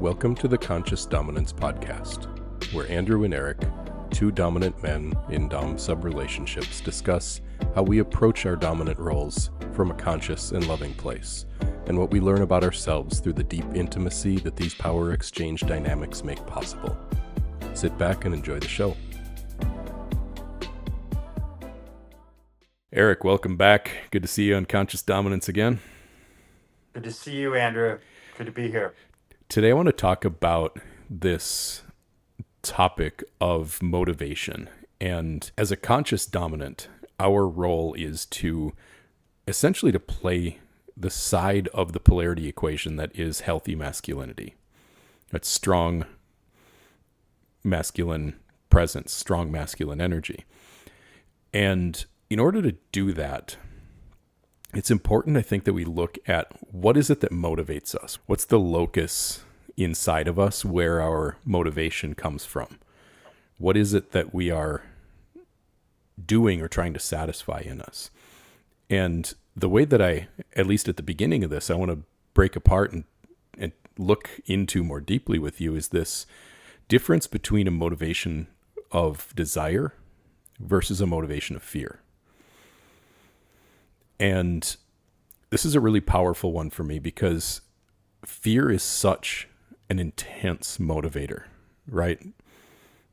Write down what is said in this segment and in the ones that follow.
Welcome to the Conscious Dominance Podcast, where Andrew and Eric, two dominant men in dom sub relationships, discuss how we approach our dominant roles from a conscious and loving place, and what we learn about ourselves through the deep intimacy that these power exchange dynamics make possible. Sit back and enjoy the show. Eric, welcome back. Good to see you on Conscious Dominance again. Good to see you, Andrew. Good to be here. Today I want to talk about this topic of motivation. And as a conscious dominant, our role is to essentially to play the side of the polarity equation that is healthy masculinity. That's strong masculine presence, strong masculine energy. And in order to do that, it's important, I think, that we look at what is it that motivates us? What's the locus inside of us where our motivation comes from? What is it that we are doing or trying to satisfy in us? And the way that I, at least at the beginning of this, I want to break apart and look into more deeply with you is this difference between a motivation of desire versus a motivation of fear. And this is a really powerful one for me because fear is such an intense motivator, right?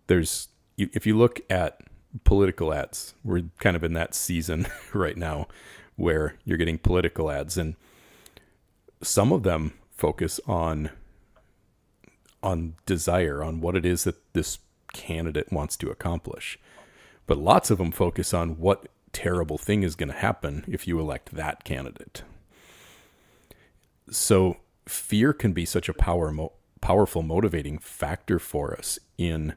If you look at political ads, we're kind of in that season right now where you're getting political ads, and some of them focus on desire, on what it is that this candidate wants to accomplish. But lots of them focus on what terrible thing is going to happen if you elect that candidate. So fear can be such a powerful motivating factor for us in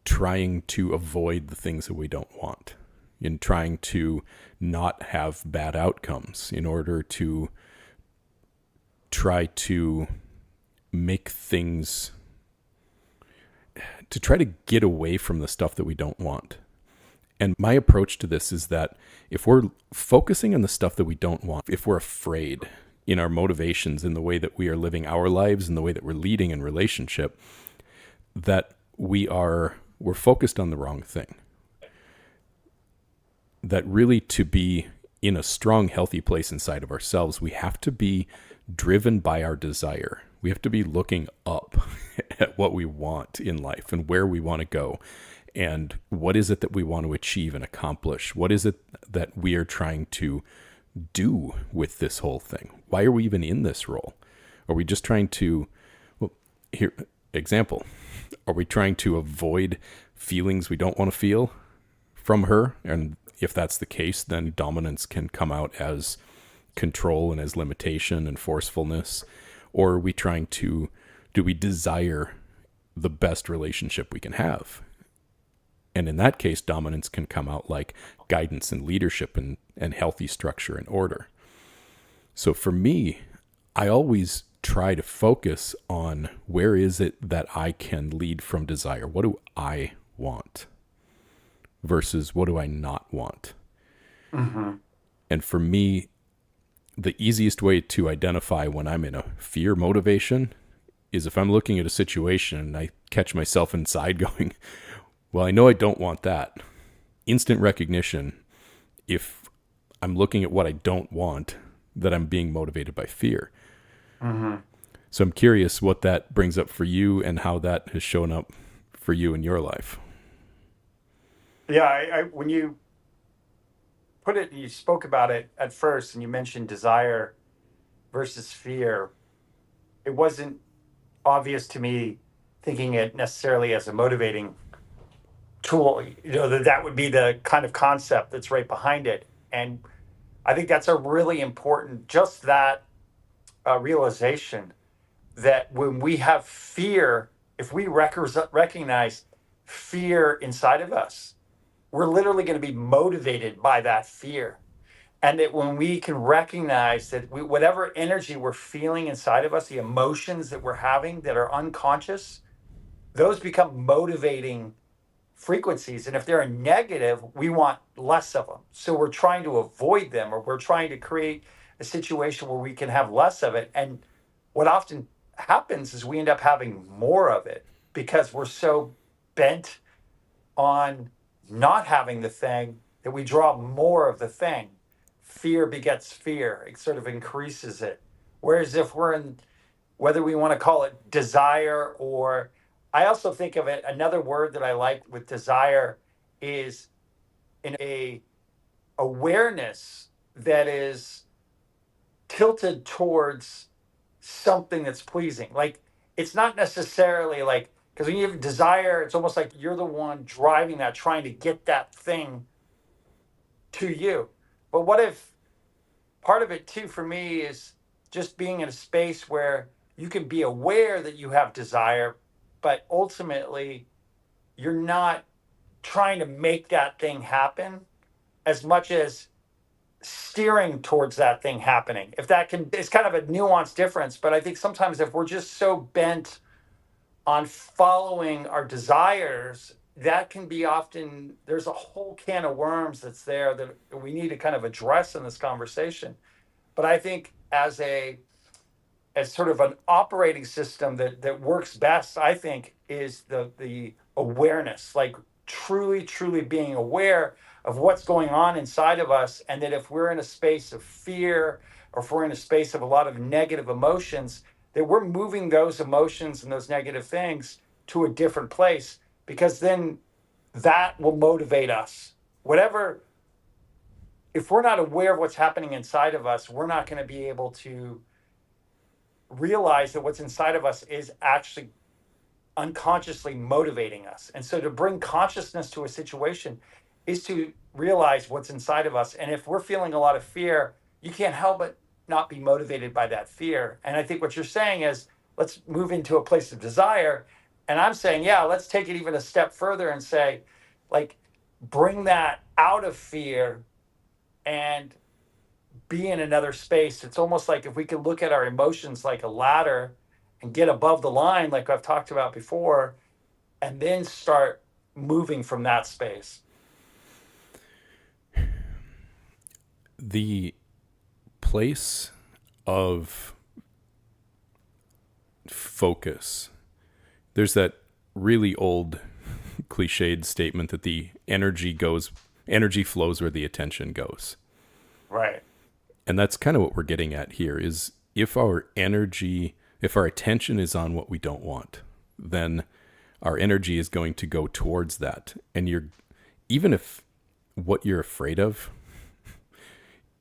trying to avoid the things that we don't want, in trying to not have bad outcomes, in order to try to make things, to try to get away from the stuff that we don't want. And my approach to this is that if we're focusing on the stuff that we don't want, if we're afraid in our motivations, in the way that we are living our lives, in the way that we're leading in relationship, that we're focused on the wrong thing. That really, to be in a strong, healthy place inside of ourselves, we have to be driven by our desire. We have to be looking up at what we want in life and where we want to go. And what is it that we want to achieve and accomplish? What is it that we are trying to do with this whole thing? Why are we even in this role? Are we just trying to, example, are we trying to avoid feelings we don't want to feel from her? And if that's the case, then dominance can come out as control and as limitation and forcefulness. Or are we do we desire the best relationship we can have? And in that case, dominance can come out like guidance and leadership and healthy structure and order. So for me, I always try to focus on where is it that I can lead from desire? What do I want versus what do I not want? Mm-hmm. And for me, the easiest way to identify when I'm in a fear motivation is if I'm looking at a situation and I catch myself inside going, well, I know I don't want that. Instant recognition, if I'm looking at what I don't want, that I'm being motivated by fear. Mm-hmm. So I'm curious what that brings up for you and how that has shown up for you in your life. Yeah, when you put it, you spoke about it at first and you mentioned desire versus fear. It wasn't obvious to me thinking it necessarily as a motivating tool, that would be the kind of concept that's right behind it. And I think that's a really important, just that realization that when we have fear, if we recognize fear inside of us, we're literally going to be motivated by that fear. And that when we can recognize that whatever energy we're feeling inside of us, the emotions that we're having that are unconscious, those become motivating frequencies. And if they're negative, we want less of them. So we're trying to avoid them, or we're trying to create a situation where we can have less of it. And what often happens is we end up having more of it because we're so bent on not having the thing that we draw more of the thing. Fear begets fear, it sort of increases it. Whereas if we're in, whether we want to call it desire, or I also think of it, another word that I like with desire is in a awareness that is tilted towards something that's pleasing. Like it's not necessarily like, because when you have desire, it's almost like you're the one driving that, trying to get that thing to you. But what if part of it too for me is just being in a space where you can be aware that you have desire, but ultimately you're not trying to make that thing happen as much as steering towards that thing happening. If that can, it's kind of a nuanced difference, but I think sometimes if we're just so bent on following our desires, that can be often, there's a whole can of worms that's there that we need to kind of address in this conversation. But I think as sort of an operating system that works best, I think, is the awareness, like truly being aware of what's going on inside of us, and that if we're in a space of fear or if we're in a space of a lot of negative emotions, that we're moving those emotions and those negative things to a different place, because then that will motivate us. Whatever, if we're not aware of what's happening inside of us, we're not going to be able to realize that what's inside of us is actually unconsciously motivating us. And so to bring consciousness to a situation is to realize what's inside of us. And if we're feeling a lot of fear, you can't help but not be motivated by that fear. And I think what you're saying is, let's move into a place of desire. And I'm saying, yeah, let's take it even a step further and say, like, bring that out of fear and be in another space. It's almost like if we could look at our emotions like a ladder and get above the line, like I've talked about before, and then start moving from that space. The place of focus, there's that really old cliched statement that the energy flows where the attention goes. Right. And that's kind of what we're getting at here is if our attention is on what we don't want, then our energy is going to go towards that. And even if what you're afraid of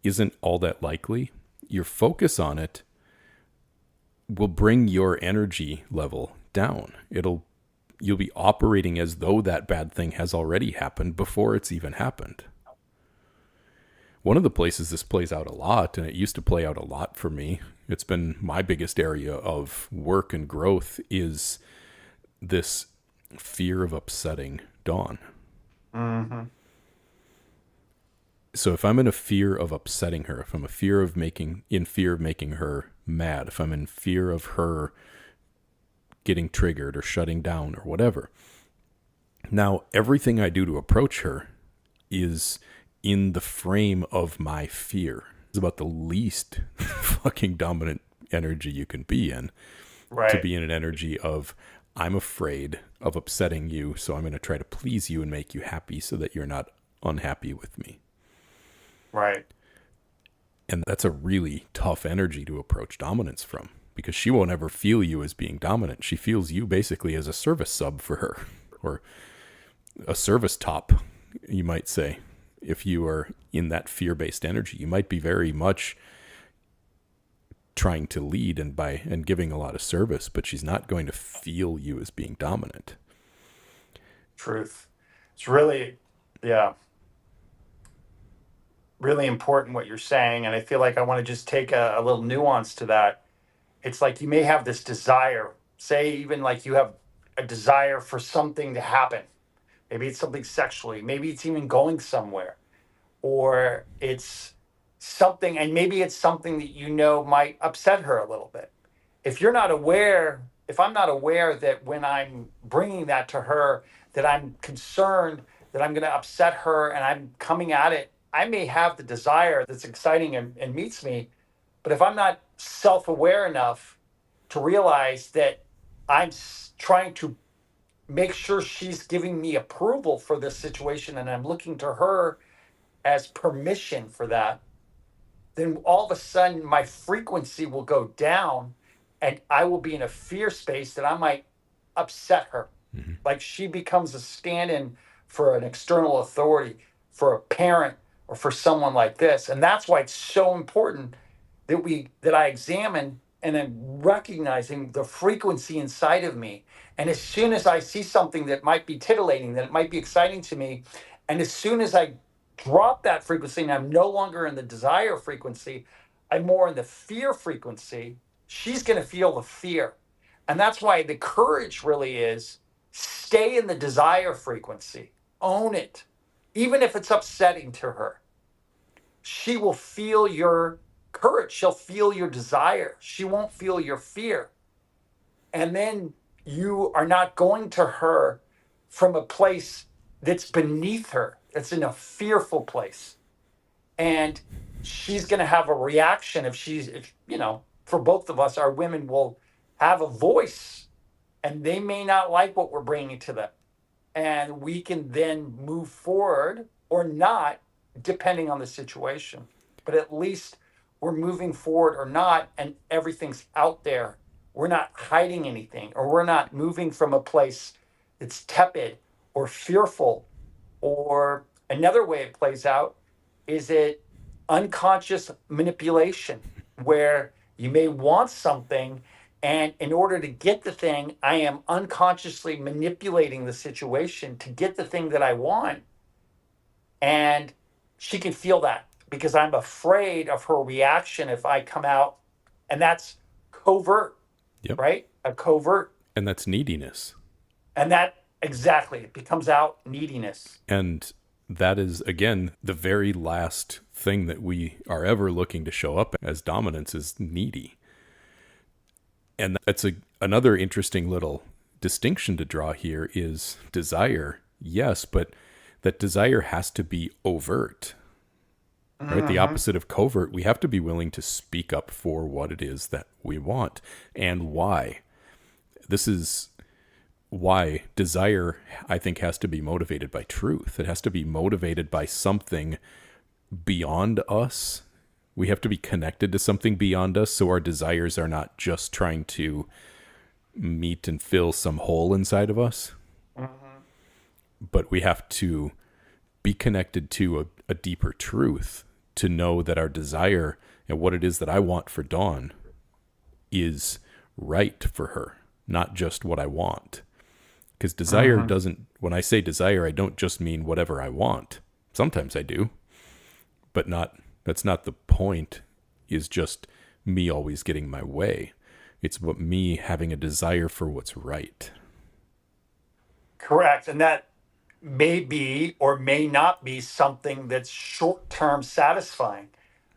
isn't all that likely, your focus on it will bring your energy level down. You'll be operating as though that bad thing has already happened before it's even happened. One of the places this plays out a lot, and it used to play out a lot for me, it's been my biggest area of work and growth, is this fear of upsetting Dawn. Mm-hmm. So if I'm in a fear of upsetting her, if I'm in fear of making her mad, if I'm in fear of her getting triggered or shutting down or whatever, now everything I do to approach her is in the frame of my fear. It's about the least fucking dominant energy you can be in. Right. To be in an energy of, I'm afraid of upsetting you, so I'm going to try to please you and make you happy so that you're not unhappy with me. Right. And that's a really tough energy to approach dominance from, because she won't ever feel you as being dominant. She feels you basically as a service sub for her, or a service top, you might say. If you are in that fear-based energy, you might be very much trying to lead and giving a lot of service, but she's not going to feel you as being dominant. Truth. It's really, yeah, really important what you're saying. And I feel like I want to just take a little nuance to that. It's like you may have this desire, say even like you have a desire for something to happen. Maybe it's something sexually, maybe it's even going somewhere, or it's something, and maybe it's something that you know might upset her a little bit. If you're not aware, if I'm not aware that when I'm bringing that to her, that I'm concerned that I'm going to upset her and I'm coming at it, I may have the desire that's exciting and meets me, but if I'm not self-aware enough to realize that I'm trying to make sure she's giving me approval for this situation and I'm looking to her as permission for that, then all of a sudden my frequency will go down and I will be in a fear space that I might upset her. Mm-hmm. Like she becomes a stand in for an external authority, for a parent, or for someone like this. And that's why it's so important that I examine and I'm recognizing the frequency inside of me. And as soon as I see something that might be titillating, that it might be exciting to me, and as soon as I drop that frequency and I'm no longer in the desire frequency, I'm more in the fear frequency, she's going to feel the fear. And that's why the courage really is stay in the desire frequency, own it, even if it's upsetting to her. She will feel your courage. She'll feel your desire. She won't feel your fear. And then you are not going to her from a place that's beneath her, that's in a fearful place. And she's going to have a reaction for both of us, our women will have a voice and they may not like what we're bringing to them. And we can then move forward or not, depending on the situation. But at least we're moving forward or not, and everything's out there. We're not hiding anything, or we're not moving from a place that's tepid or fearful. Or another way it plays out is it unconscious manipulation, where you may want something and in order to get the thing, I am unconsciously manipulating the situation to get the thing that I want. And she can feel that because I'm afraid of her reaction if I come out. And that's covert, Yep. right? A covert. And that's neediness. And that exactly, it becomes out neediness. And that is, again, the very last thing that we are ever looking to show up as dominance is needy. And that's another interesting little distinction to draw here is desire, yes, but that desire has to be overt, right? The opposite of covert. We have to be willing to speak up for what it is that we want and why. This is why desire, I think, has to be motivated by truth. It has to be motivated by something beyond us. We have to be connected to something beyond us, so our desires are not just trying to meet and fill some hole inside of us. But we have to be connected to a deeper truth to know that our desire and what it is that I want for Dawn is right for her, not just what I want. Because desire doesn't, when I say desire, I don't just mean whatever I want. Sometimes I do, but that's not the point, is just me always getting my way. It's about me having a desire for what's right. Correct. And that may be or may not be something that's short-term satisfying,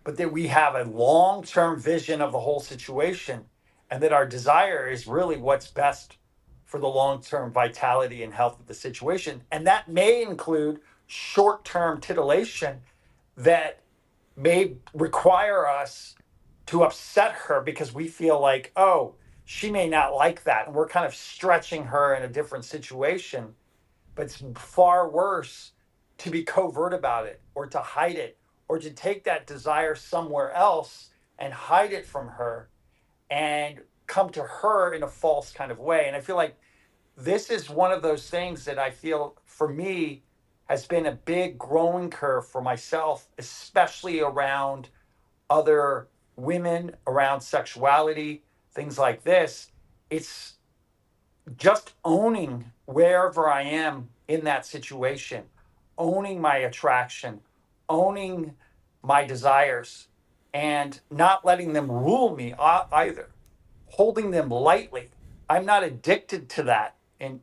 but that we have a long-term vision of the whole situation and that our desire is really what's best for the long-term vitality and health of the situation. And that may include short-term titillation that may require us to upset her because we feel like, oh, she may not like that. And we're kind of stretching her in a different situation. But it's far worse to be covert about it or to hide it or to take that desire somewhere else and hide it from her and come to her in a false kind of way. And I feel like this is one of those things that I feel for me has been a big growing curve for myself, especially around other women, around sexuality, things like this. It's just owning wherever I am in that situation, owning my attraction, owning my desires, and not letting them rule me either, holding them lightly. I'm not addicted to that. And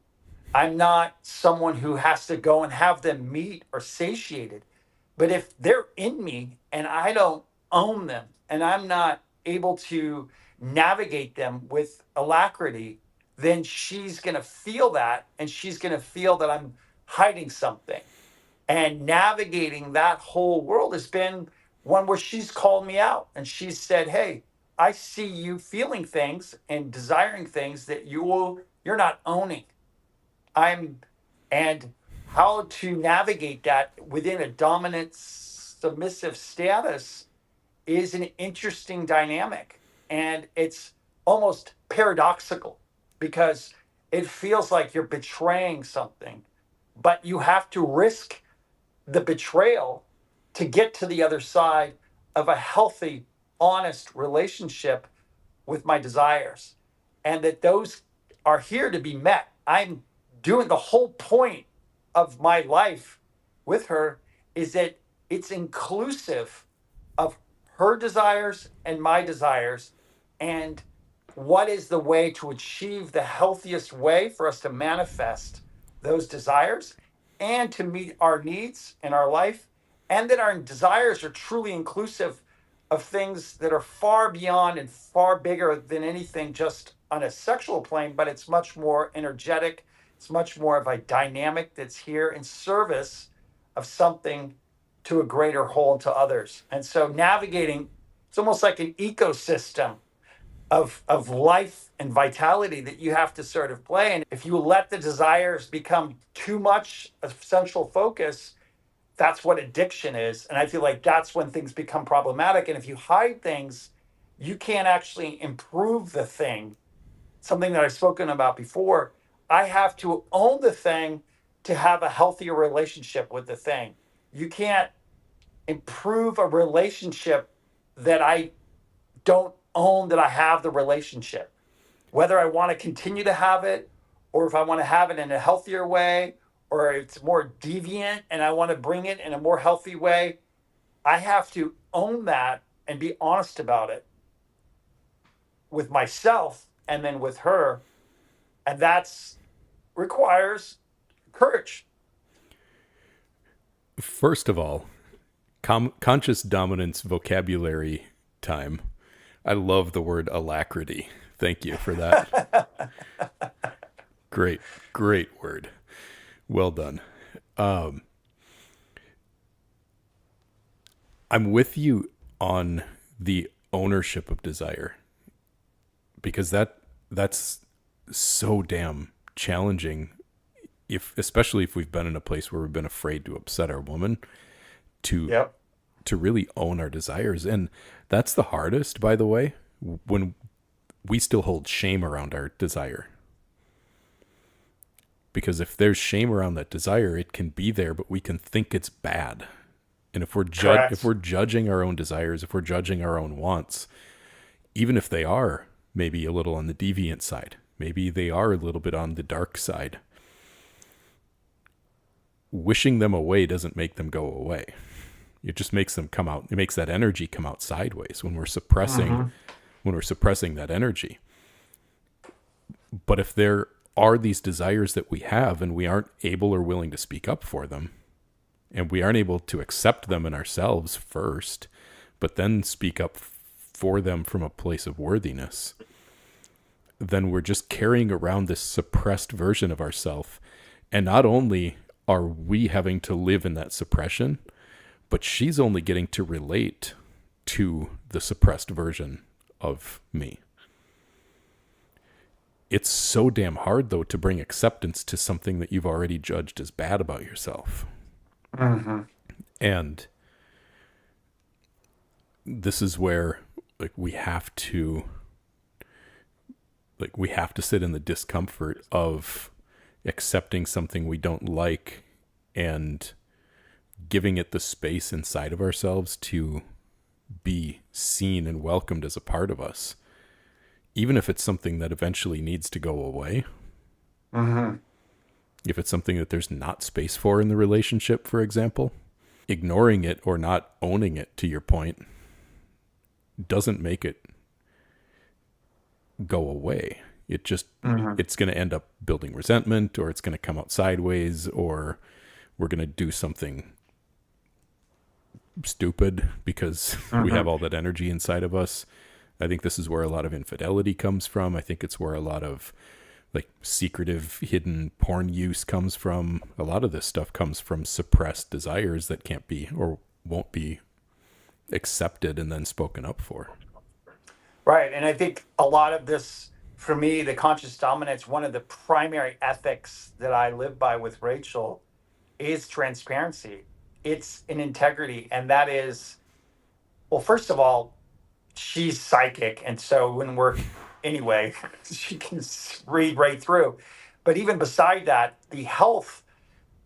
I'm not someone who has to go and have them meet or satiated. But if they're in me and I don't own them and I'm not able to navigate them with alacrity, then she's going to feel that and she's going to feel that I'm hiding something. And navigating that whole world has been one where she's called me out and she's said, hey, I see you feeling things and desiring things that you're not owning. I'm and how to navigate that within a dominant submissive status is an interesting dynamic. And it's almost paradoxical because it feels like you're betraying something, but you have to risk the betrayal to get to the other side of a healthy, honest relationship with my desires, and that those are here to be met. I'm doing the whole point of my life with her is that it's inclusive of her desires and my desires, and what is the way to achieve the healthiest way for us to manifest those desires and to meet our needs in our life, and that our desires are truly inclusive of things that are far beyond and far bigger than anything just on a sexual plane, but it's much more energetic. It's much more of a dynamic that's here in service of something to a greater whole and to others. And so navigating, it's almost like an ecosystem of life and vitality that you have to sort of play. And if you let the desires become too much a central focus, that's what addiction is. And I feel like that's when things become problematic. And if you hide things, you can't actually improve the thing. Something that I've spoken about before. I have to own the thing to have a healthier relationship with the thing. You can't improve a relationship that I don't own, that I have the relationship. Whether I want to continue to have it or if I want to have it in a healthier way or it's more deviant and I want to bring it in a more healthy way, I have to own that and be honest about it with myself and then with her. And that's requires courage. First of all, conscious dominance vocabulary time. I love the word alacrity. Thank you for that. Great, great word. Well done. I'm with you on the ownership of desire because that's so damn challenging, especially if we've been in a place where we've been afraid to upset our woman, to Yep. to really own our desires. And that's the hardest, by the way, when we still hold shame around our desire. Because if there's shame around that desire, it can be there, but we can think it's bad. And if we're judging our own desires, if we're judging our own wants, even if they are maybe a little on the deviant side, maybe they are a little bit on the dark side, wishing them away doesn't make them go away. It just makes them come out. It makes that energy come out sideways when we're suppressing that energy. But if there are these desires that we have and we aren't able or willing to speak up for them, and we aren't able to accept them in ourselves first, but then speak up for them from a place of worthiness, then we're just carrying around this suppressed version of ourselves. And not only are we having to live in that suppression, but she's only getting to relate to the suppressed version of me. It's so damn hard, though, to bring acceptance to something that you've already judged as bad about yourself. Mm-hmm. And this is where we have to sit in the discomfort of accepting something we don't like and giving it the space inside of ourselves to be seen and welcomed as a part of us, even if it's something that eventually needs to go away. Mm-hmm. If it's something that there's not space for in the relationship, for example, ignoring it or not owning it, to your point, doesn't make it go away. It just, it's going to end up building resentment, or it's going to come out sideways, or we're going to do something stupid because we have all that energy inside of us. I think this is where a lot of infidelity comes from. I think it's where a lot of secretive hidden porn use comes from. A lot of this stuff comes from suppressed desires that can't be or won't be accepted and then spoken up for. Right. And I think a lot of this, for me, the conscious dominance, one of the primary ethics that I live by with Rachel is transparency. It's an integrity. And that is, well, first of all, she's psychic. And so when we're, anyway, she can read right through. But even beside that, the health,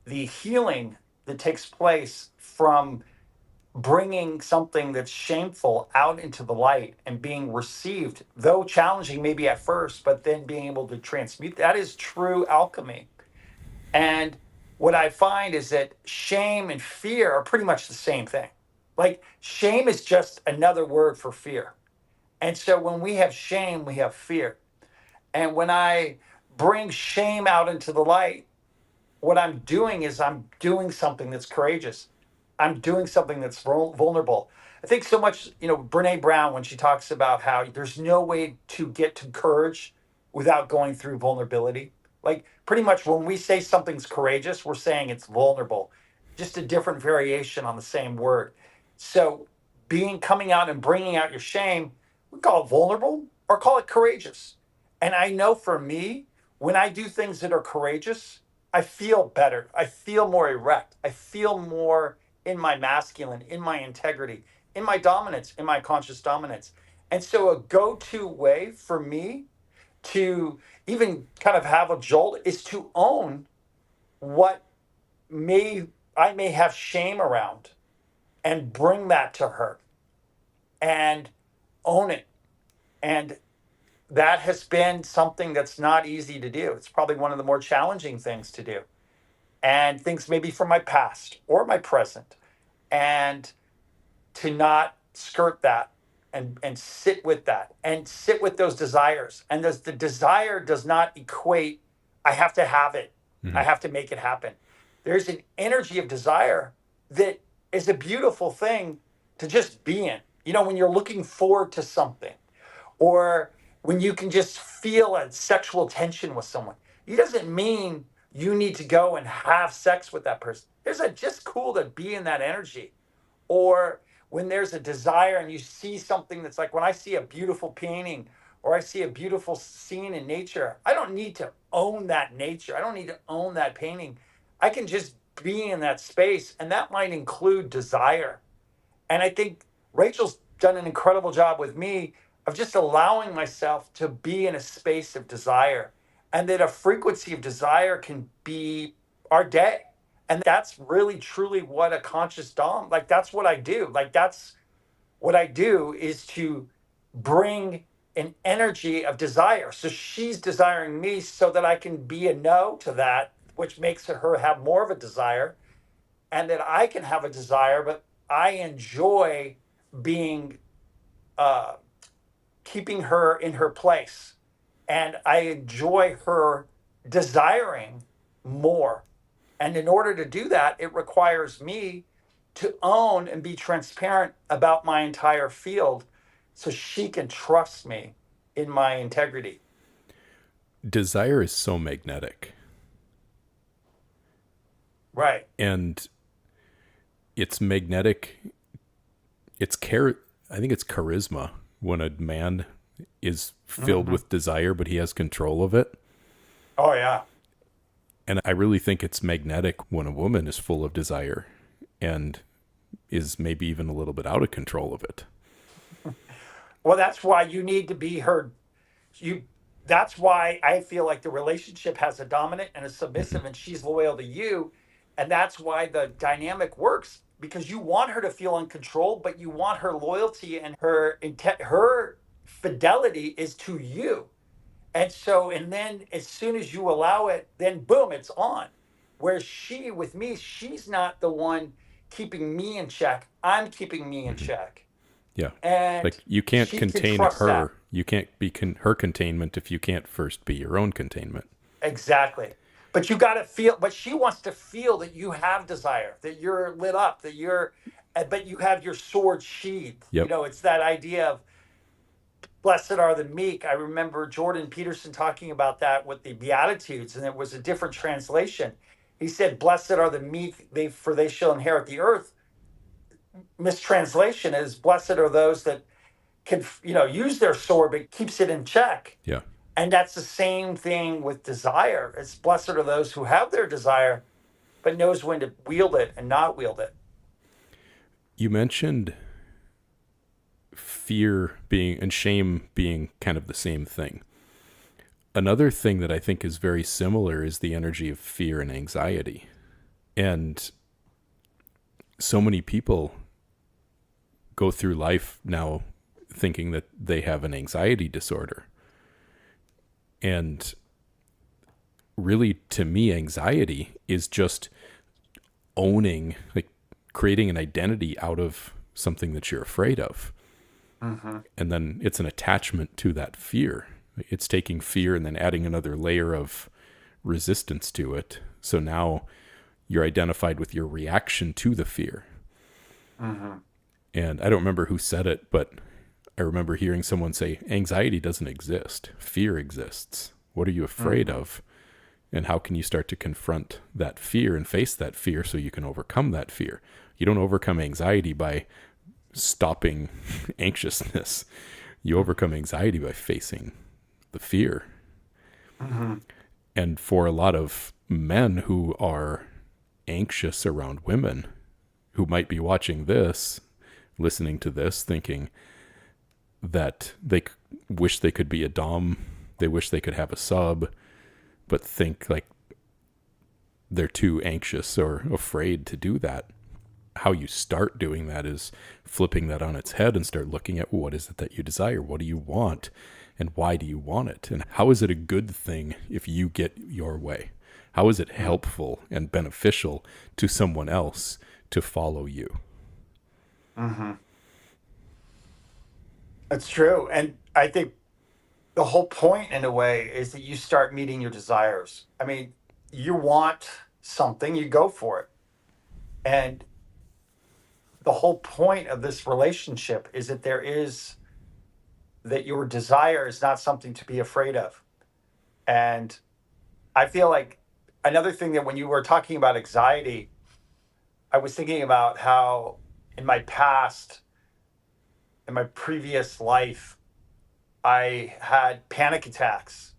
the healing that takes place from bringing something that's shameful out into the light and being received, though challenging maybe at first, but then being able to transmute, that is true alchemy. And what I find is that shame and fear are pretty much the same thing. Like shame is just another word for fear. And so when we have shame, we have fear. And when I bring shame out into the light, what I'm doing is I'm doing something that's courageous. I'm doing something that's vulnerable. I think so much, Brene Brown, when she talks about how there's no way to get to courage without going through vulnerability. Like, pretty much when we say something's courageous, we're saying it's vulnerable, just a different variation on the same word. So, coming out and bringing out your shame, we call it vulnerable or call it courageous. And I know for me, when I do things that are courageous, I feel better. I feel more erect. I feel more in my masculine, in my integrity, in my dominance, in my conscious dominance. And so, a go to way for me to even kind of have a jolt is to own what may I may have shame around and bring that to her and own it. And that has been something that's not easy to do. It's probably one of the more challenging things to do. And things maybe from my past or my present. And to not skirt that and sit with that and sit with those desires. And the desire does not equate, I have to have it, I Mhm. have to make it happen. There's an energy of desire that is a beautiful thing to just be in. When you're looking forward to something, or when you can just feel a sexual tension with someone, it doesn't mean you need to go and have sex with that person. There's a just cool to be in that energy. Or when there's a desire and you see something that's like when I see a beautiful painting or I see a beautiful scene in nature, I don't need to own that nature. I don't need to own that painting. I can just be in that space, and that might include desire. And I think Rachel's done an incredible job with me of just allowing myself to be in a space of desire, and that a frequency of desire can be our day. And that's really truly what a conscious dom, like that's what I do. Like that's what I do is to bring an energy of desire. So she's desiring me so that I can be a no to that, which makes her have more of a desire, and that I can have a desire, but I enjoy being uh, keeping her in her place, and I enjoy her desiring more. And in order to do that, it requires me to own and be transparent about my entire field, so she can trust me in my integrity. Desire is so magnetic, Right. and it's magnetic. I think it's charisma when a man is filled Mm-hmm. with desire, but he has control of it. Oh yeah. And I really think it's magnetic when a woman is full of desire and is maybe even a little bit out of control of it. Well, that's why you need to be her. You. That's why I feel like the relationship has a dominant and a Hmm. submissive, and she's loyal to you, and that's why the dynamic works because you want her to feel in control, but you want her loyalty and her intent, her fidelity is to you. And so, and then as soon as you allow it, then boom, it's on. Where she, with me, she's not the one keeping me in check. I'm keeping me in Hmm. check. Yeah. And Like you can't she can contain trust that. her. You can't be her containment if you can't first be your own containment. Exactly. But you got to feel, but she wants to feel that you have desire, that you're lit up, that you're, but you have your sword sheathed. Yep. It's that idea of blessed are the meek. I remember Jordan Peterson talking about that with the Beatitudes, and it was a different translation. He said, blessed are the meek, for they shall inherit the earth. Mistranslation is blessed are those that can, use their sword, but keeps it in check. Yeah. And that's the same thing with desire. It's blessed are those who have their desire, but knows when to wield it and not wield it. You mentioned fear being and shame being kind of the same thing. Another thing that I think is very similar is the energy of fear and anxiety. And so many people go through life now thinking that they have an anxiety disorder. And really, to me, anxiety is just owning, like creating an identity out of something that you're afraid of. Mm-hmm. And then it's an attachment to that fear. It's taking fear and then adding another layer of resistance to it. So now you're identified with your reaction to the fear. Mm-hmm. And I don't remember who said it, but I remember hearing someone say, anxiety doesn't exist. Fear exists. What are you afraid of? And how can you start to confront that fear and face that fear so you can overcome that fear? You don't overcome anxiety by stopping anxiousness. You overcome anxiety by facing the fear. Mm-hmm. And for a lot of men who are anxious around women, who might be watching this, listening to this, thinking that they wish they could be a dom, they wish they could have a sub, but think like they're too anxious or afraid to do that. How you start doing that is flipping that on its head and start looking at what is it that you desire? What do you want? And why do you want it? And how is it a good thing if you get your way? How is it helpful and beneficial to someone else to follow you? Mm-hmm. That's true. And I think the whole point, in a way, is that you start meeting your desires. I mean, you want something, you go for it. And the whole point of this relationship is that your desire is not something to be afraid of. And I feel like another thing that when you were talking about anxiety, I was thinking about how in my past, in my previous life, I had panic attacks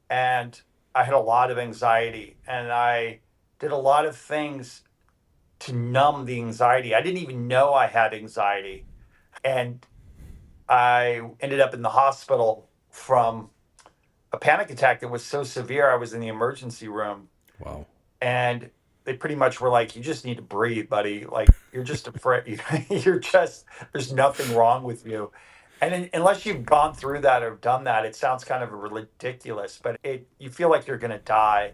and I had a lot of anxiety and I did a lot of things to numb the anxiety. I didn't even know I had anxiety. And I ended up in the hospital from a panic attack that was so severe. I was in the emergency room. Wow. And they pretty much were like, you just need to breathe, buddy. Like, you're just afraid. There's nothing wrong with you. And unless you've gone through that or done that, it sounds kind of ridiculous, but you feel like you're going to die.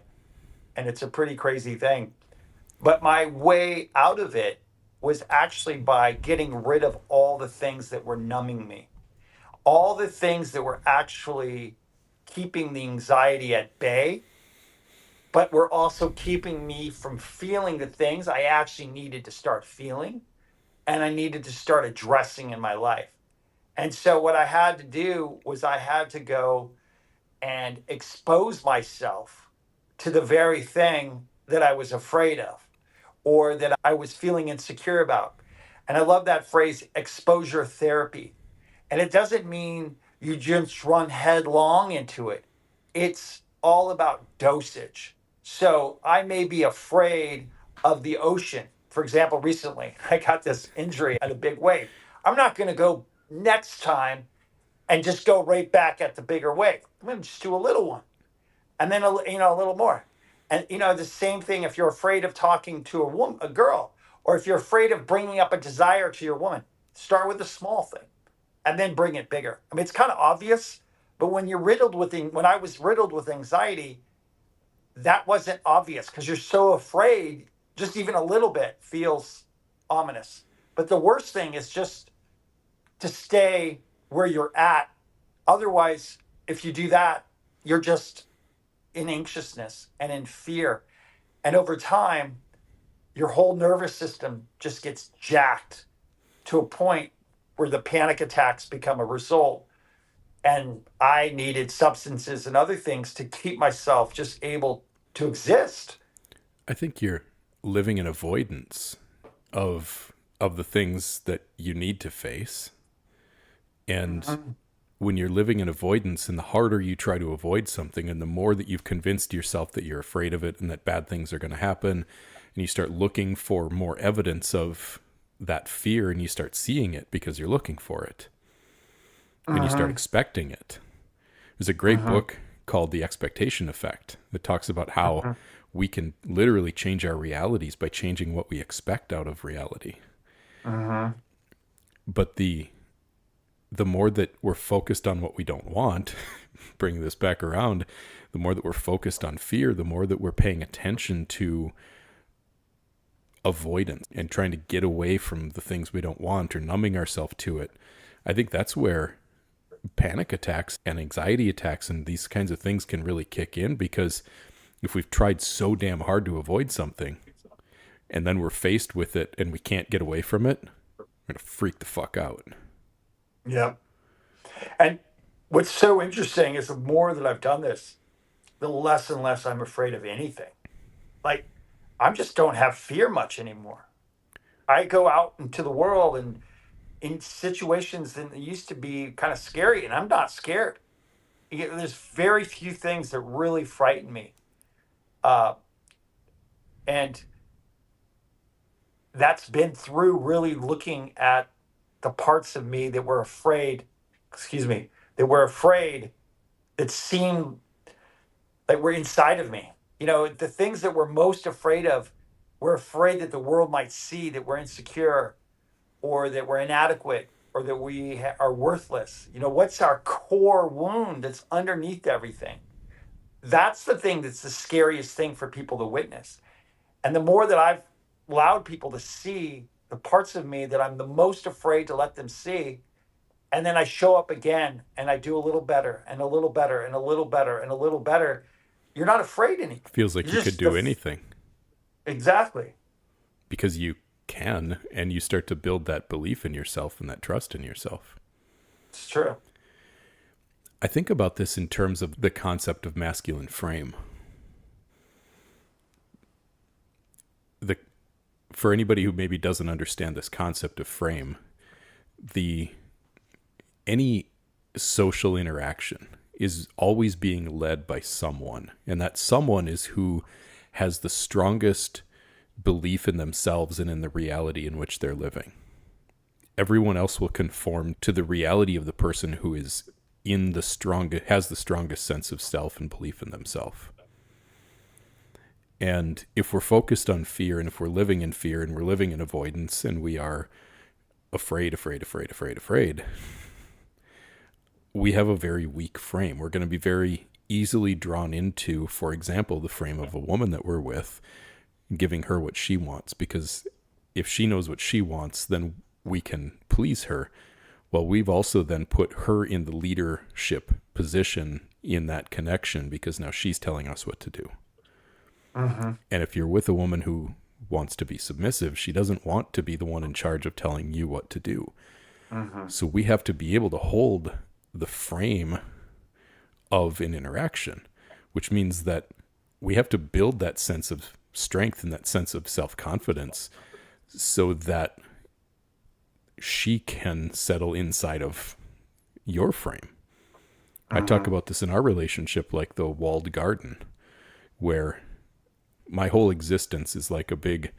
And it's a pretty crazy thing. But my way out of it was actually by getting rid of all the things that were numbing me, all the things that were actually keeping the anxiety at bay, but were also keeping me from feeling the things I actually needed to start feeling and I needed to start addressing in my life. And so what I had to do was I had to go and expose myself to the very thing that I was afraid of or that I was feeling insecure about. And I love that phrase, exposure therapy. And it doesn't mean you just run headlong into it. It's all about dosage. So I may be afraid of the ocean. For example, recently I got this injury at a big wave. I'm not going to go next time and just go right back at the bigger wave. I'm going to just do a little one and then a little more. And the same thing if you're afraid of talking to a girl, or if you're afraid of bringing up a desire to your woman, start with a small thing and then bring it bigger. I mean, it's kind of obvious, but when I was riddled with anxiety, that wasn't obvious because you're so afraid. Just even a little bit feels ominous. But the worst thing is just to stay where you're at. Otherwise, if you do that, you're just in anxiousness and in fear. And over time, your whole nervous system just gets jacked to a point where the panic attacks become a result. And I needed substances and other things to keep myself just able to exist. I think you're living in avoidance of the things that you need to face. And Mhm. when you're living in avoidance, and the harder you try to avoid something, and the more that you've convinced yourself that you're afraid of it and that bad things are going to happen, and you start looking for more evidence of that fear, and you start seeing it because you're looking for it, and you start Mhm. expecting it. There's a great Mhm. book called The Expectation Effect that talks about how Mhm. we can literally change our realities by changing what we expect out of reality. Mhm. But the more that we're focused on what we don't want, bringing this back around, the more that we're focused on fear, the more that we're paying attention to avoidance and trying to get away from the things we don't want or numbing ourselves to it. I think that's where panic attacks and anxiety attacks and these kinds of things can really kick in, because if we've tried so damn hard to avoid something and then we're faced with it and we can't get away from it, we're going to freak the fuck out. Yeah. And what's so interesting is the more that I've done this, the less and less I'm afraid of anything. Like, I just don't have fear much anymore. I go out into the world and in situations that used to be kind of scary, and I'm not scared. There's very few things that really frighten me. Uh, and that's been through really looking at the parts of me that were afraid, excuse me, that were afraid, that seemed like were inside of me. The things that we're most afraid of, we're afraid that the world might see that we're insecure or that we're inadequate or that we are worthless. What's our core wound that's underneath everything? That's the thing that's the scariest thing for people to witness. And the more that I've allowed people to see the parts of me that I'm the most afraid to let them see, and then I show up again and I do a little better and a little better and a little better and a little better, you're not afraid anymore. Feels like You're you could just do anything exactly. because you can, and you start to build that belief in yourself and that trust in yourself. It's true. I think about this in terms of the concept of masculine frame. The For anybody who maybe doesn't understand this concept of frame, the any social interaction is always being led by someone, and that someone is who has the strongest belief in themselves and in the reality in which they're living. Everyone else will conform to the reality of the person who is has the strongest sense of self and belief in themselves. And if we're focused on fear, and if we're living in fear, and we're living in avoidance, and we are afraid, we have a very weak frame. We're going to be very easily drawn into, for example, the frame of a woman that we're with, giving her what she wants, because if she knows what she wants, then we can please her. Well, we've also then put her in the leadership position in that connection, because now she's telling us what to do. Mm-hmm. And if you're with a woman who wants to be submissive, she doesn't want to be the one in charge of telling you what to do. Mm-hmm. So we have to be able to hold the frame of an interaction, which means that we have to build that sense of strength and that sense of self-confidence so that she can settle inside of your frame. I talk Mm-hmm. about this in our relationship like the walled garden, where my whole existence is like a big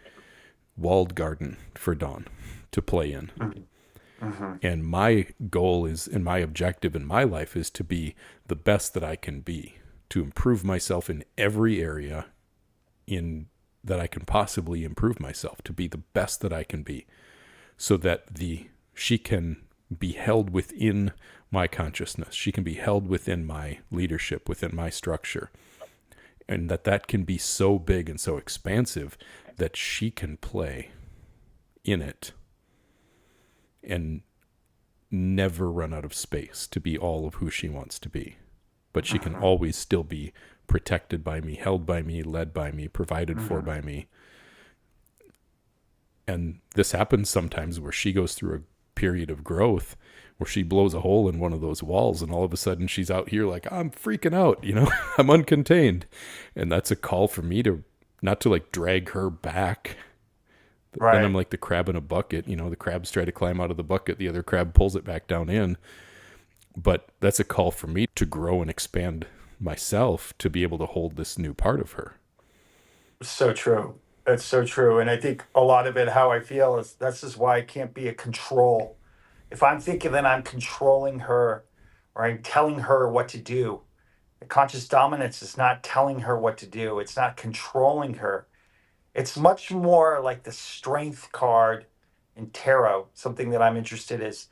walled garden for Dawn to play in. Mm-hmm. And my goal is, and my objective in my life is to be the best that I can be, to improve myself in every area in that I can possibly improve myself, to be the best that I can be, so that she can be held within my consciousness. She can be held within my leadership, within my structure. And that can be so big and so expansive that she can play in it and never run out of space to be all of who she wants to be. But she can always still be protected by me, held by me, led by me, provided for by me. And this happens sometimes where she goes through a period of growth where she blows a hole in one of those walls, and all of a sudden she's out here like, I'm freaking out, I'm uncontained. And that's a call for me to not to like drag her back, Then I'm Right. like the crab in a bucket. The crabs try to climb out of the bucket, the other crab pulls it back down in. But that's a call for me to grow and expand myself to be able to hold this new part of her. So true. That's so true. And I think a lot of it, how I feel is this is why I can't be a control. If I'm thinking that I'm controlling her or I'm telling her what to do, the conscious dominance is not telling her what to do. It's not controlling her. It's much more like the strength card in tarot. Something that I'm interested is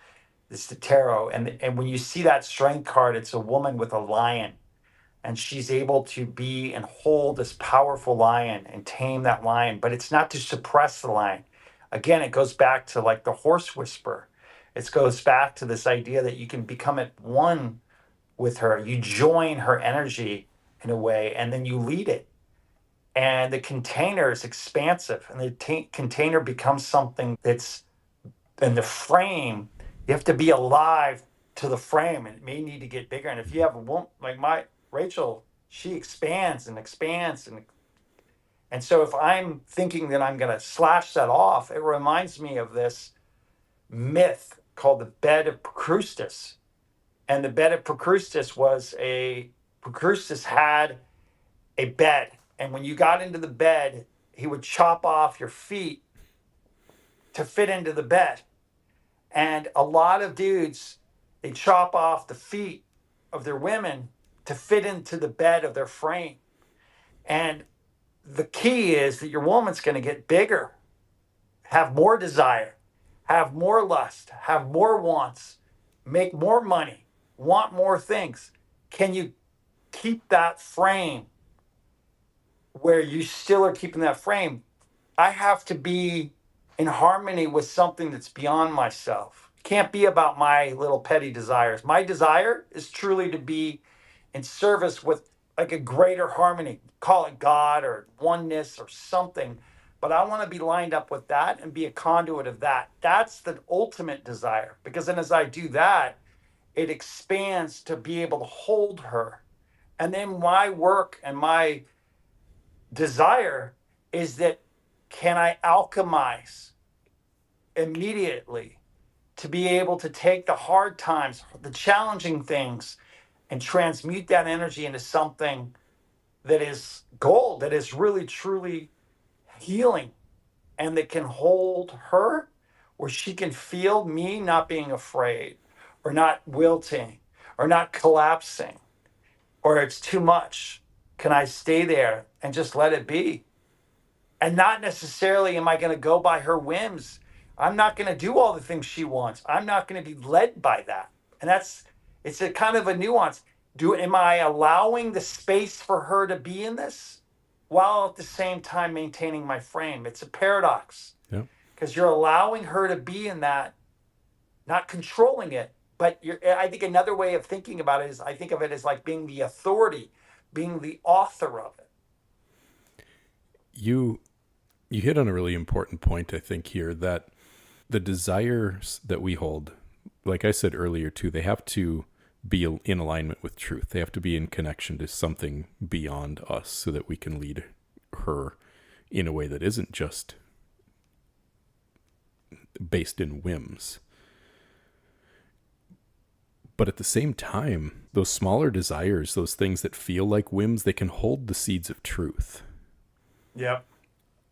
the tarot. And when you see that strength card, it's a woman with a lion, and she's able to be and hold this powerful lion and tame that lion, but it's not to suppress the lion. Again, it goes back to like the horse whisperer. It goes back to this idea that you can become at one with her. You join her energy in a way, and then you lead it. And the container is expansive, and the container becomes something that's in the frame. You have to be alive to the frame, and it may need to get bigger. And if you have a woman like my Rachel, she expands and expands, and so if I'm thinking that I'm going to slash that off, it reminds me of this myth called the bed of Procrustes. And the bed of Procrustes was a Procrustes had a bed, and when you got into the bed, he would chop off your feet to fit into the bed. And a lot of dudes, they chop off the feet of their women to fit into the bed of their frame. And the key is that your woman's going to get bigger, have more desire, have more lust, have more wants, make more money, want more things. Can you keep that frame where you still are keeping that frame? I have to be in harmony with something that's beyond myself. It can't be about my little petty desires. My desire is truly to be in service with like a greater harmony. Call it God or oneness or something. But I want to be lined up with that and be a conduit of that. That's the ultimate desire. Because then as I do that, it expands to be able to hold her. And then my work and my desire is that can I alchemize immediately to be able to take the hard times, the challenging things, and transmute that energy into something that is gold, that is really, truly healing, and that can hold her where she can feel me not being afraid or not wilting or not collapsing or it's too much. Can I stay there and just let it be? And not necessarily am I going to go by her whims. I'm not going to do all the things she wants. I'm not going to be led by that. And it's a kind of a nuance. Am I allowing the space for her to be in this while at the same time maintaining my frame? It's a paradox Yeah. because you're allowing her to be in that, not controlling it. But I think another way of thinking about it is I think of it as like being the authority, being the author of it. You you hit on a really important point, I think, here, that the desires that we hold, like I said earlier too, they have to be in alignment with truth. They have to be in connection to something beyond us so that we can lead her in a way that isn't just based in whims. But at the same time, those smaller desires, those things that feel like whims, they can hold the seeds of truth. Yep.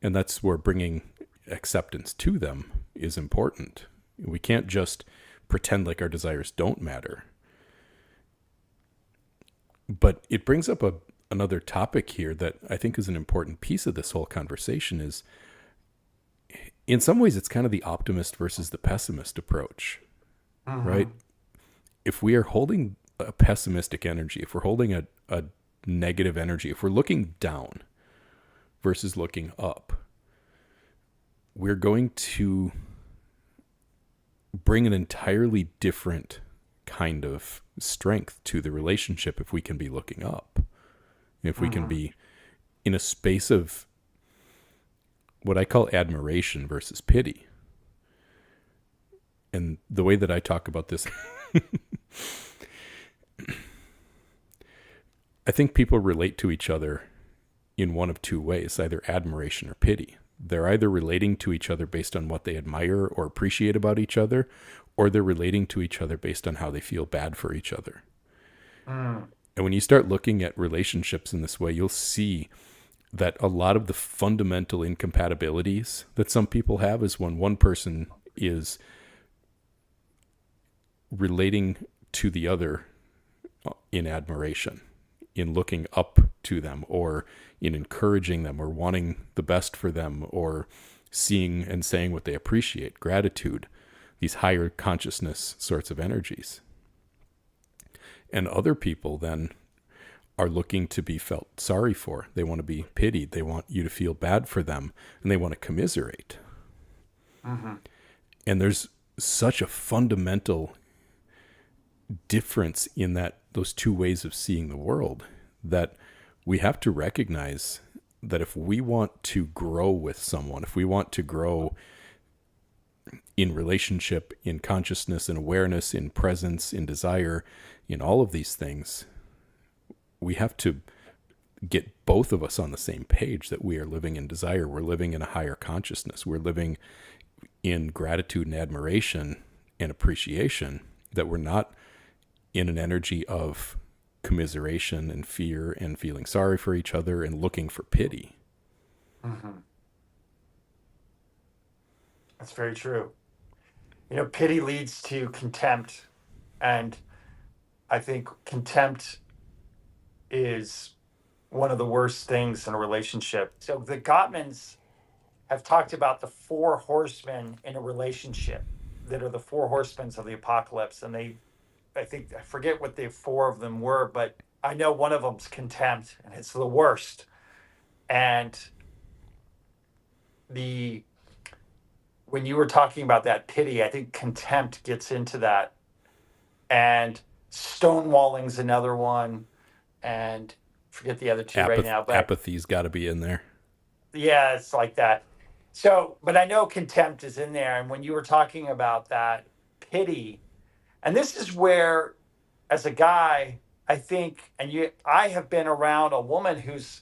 And that's where bringing acceptance to them is important. We can't just pretend like our desires don't matter. But it brings up another topic here that I think is an important piece of this whole conversation is, in some ways, it's kind of the optimist versus the pessimist approach, right? If we are holding a pessimistic energy, if we're holding a negative energy, if we're looking down versus looking up, we're going to bring an entirely different kind of strength to the relationship if we can be looking up. If we can be in a space of what I call admiration versus pity. And the way that I talk about this, I think people relate to each other in one of two ways, either admiration or pity. They're either relating to each other based on what they admire or appreciate about each other, or they're relating to each other based on how they feel bad for each other. Mm. And when you start looking at relationships in this way, you'll see that a lot of the fundamental incompatibilities that some people have is when one person is relating to the other in admiration, in looking up to them, or in encouraging them, or wanting the best for them, or seeing and saying what they appreciate, gratitude, these higher consciousness sorts of energies. And other people then are looking to be felt sorry for. They want to be pitied. They want you to feel bad for them, and they want to commiserate. Mm-hmm. And there's such a fundamental difference in those two ways of seeing the world that we have to recognize that if we want to grow with someone, if we want to grow in relationship, in consciousness, in awareness, in presence, in desire, in all of these things, we have to get both of us on the same page that we are living in desire. We're living in a higher consciousness. We're living in gratitude and admiration and appreciation, that we're not in an energy of commiseration and fear and feeling sorry for each other and looking for pity. Mm-hmm. That's very true. Pity leads to contempt. And I think contempt is one of the worst things in a relationship. So the Gottmans have talked about the four horsemen in a relationship that are the four horsemen of the apocalypse. And I forget what the four of them were, but I know one of them's contempt, and it's the worst. And when you were talking about that pity, I think contempt gets into that. And stonewalling's another one. And forget the other two right now, but Apathy's got to be in there. yeah, it's like that. So, but I know contempt is in there. And when you were talking about that pity, and this is where, as a guy, I think, I have been around a woman who's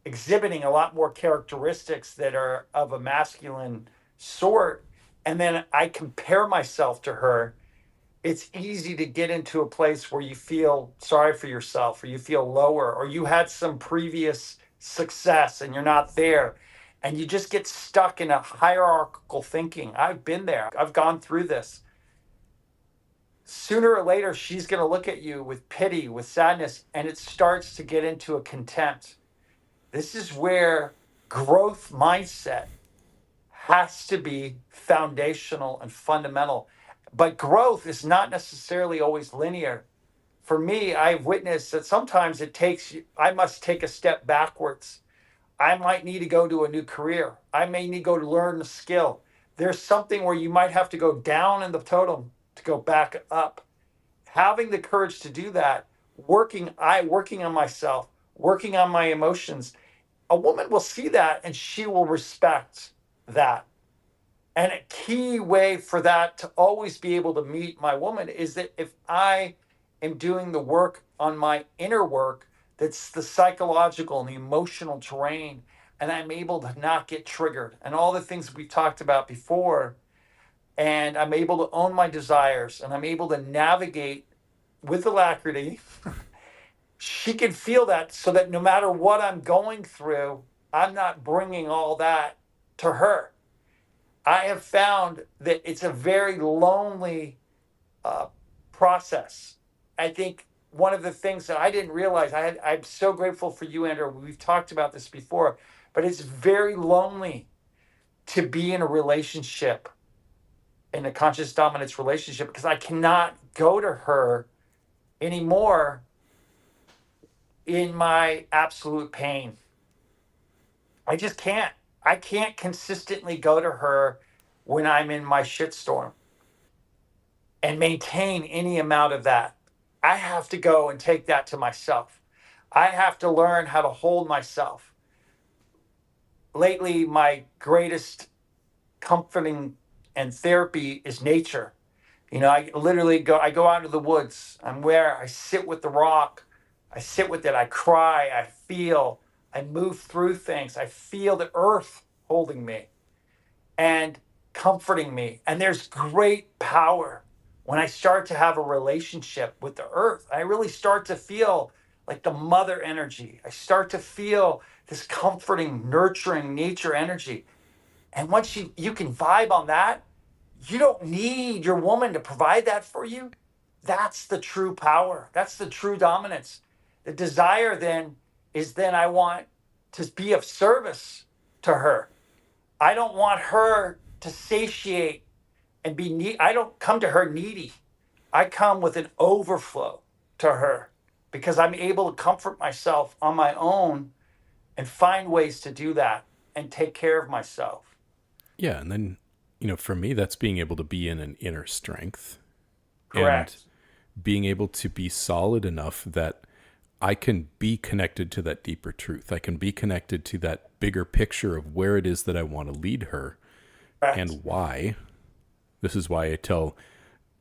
exhibiting a lot more characteristics that are of a masculine sort. And then I compare myself to her. It's easy to get into a place where you feel sorry for yourself, or you feel lower, or you had some previous success and you're not there. And you just get stuck in a hierarchical thinking. I've been there, I've gone through this. Sooner or later, she's going to look at you with pity, with sadness, and it starts to get into a contempt. This is where growth mindset has to be foundational and fundamental. But growth is not necessarily always linear. For me, I've witnessed that sometimes I must take a step backwards. I might need to go to a new career. I may need to go to learn a skill. There's something where you might have to go down in the totem to go back up. Having the courage to do that, working on myself, working on my emotions, a woman will see that and she will respect that. And a key way for that to always be able to meet my woman is that if I am doing the work on my inner work, that's the psychological and the emotional terrain, and I'm able to not get triggered and all the things we've talked about before, and I'm able to own my desires, and I'm able to navigate with alacrity, she can feel that, so that no matter what I'm going through, I'm not bringing all that to her. I have found that it's a very lonely process. I think one of the things that I didn't realize, I'm so grateful for you, Andrew. We've talked about this before, but it's very lonely to be in a relationship, in a conscious dominance relationship, because I cannot go to her anymore in my absolute pain. I just can't. I can't consistently go to her when I'm in my shitstorm and maintain any amount of that. I have to go and take that to myself. I have to learn how to hold myself. Lately, my greatest comforting and therapy is nature. I literally I go out into the woods. I sit with the rock. I sit with it. I cry. I feel. I move through things. I feel the earth. holding me and comforting me. And there's great power when I start to have a relationship with the earth. I really start to feel like the mother energy. I start to feel this comforting, nurturing nature energy. And once you can vibe on that, you don't need your woman to provide that for you. That's the true power. That's the true dominance. The desire then is then I want to be of service to her. I don't want her to satiate and be need. I don't come to her needy. I come with an overflow to her because I'm able to comfort myself on my own and find ways to do that and take care of myself. Yeah. And then, for me, that's being able to be in an inner strength and Correct. being able to be solid enough that I can be connected to that deeper truth. I can be connected to that bigger picture of where it is that I want to lead her Correct. and why. This is why I tell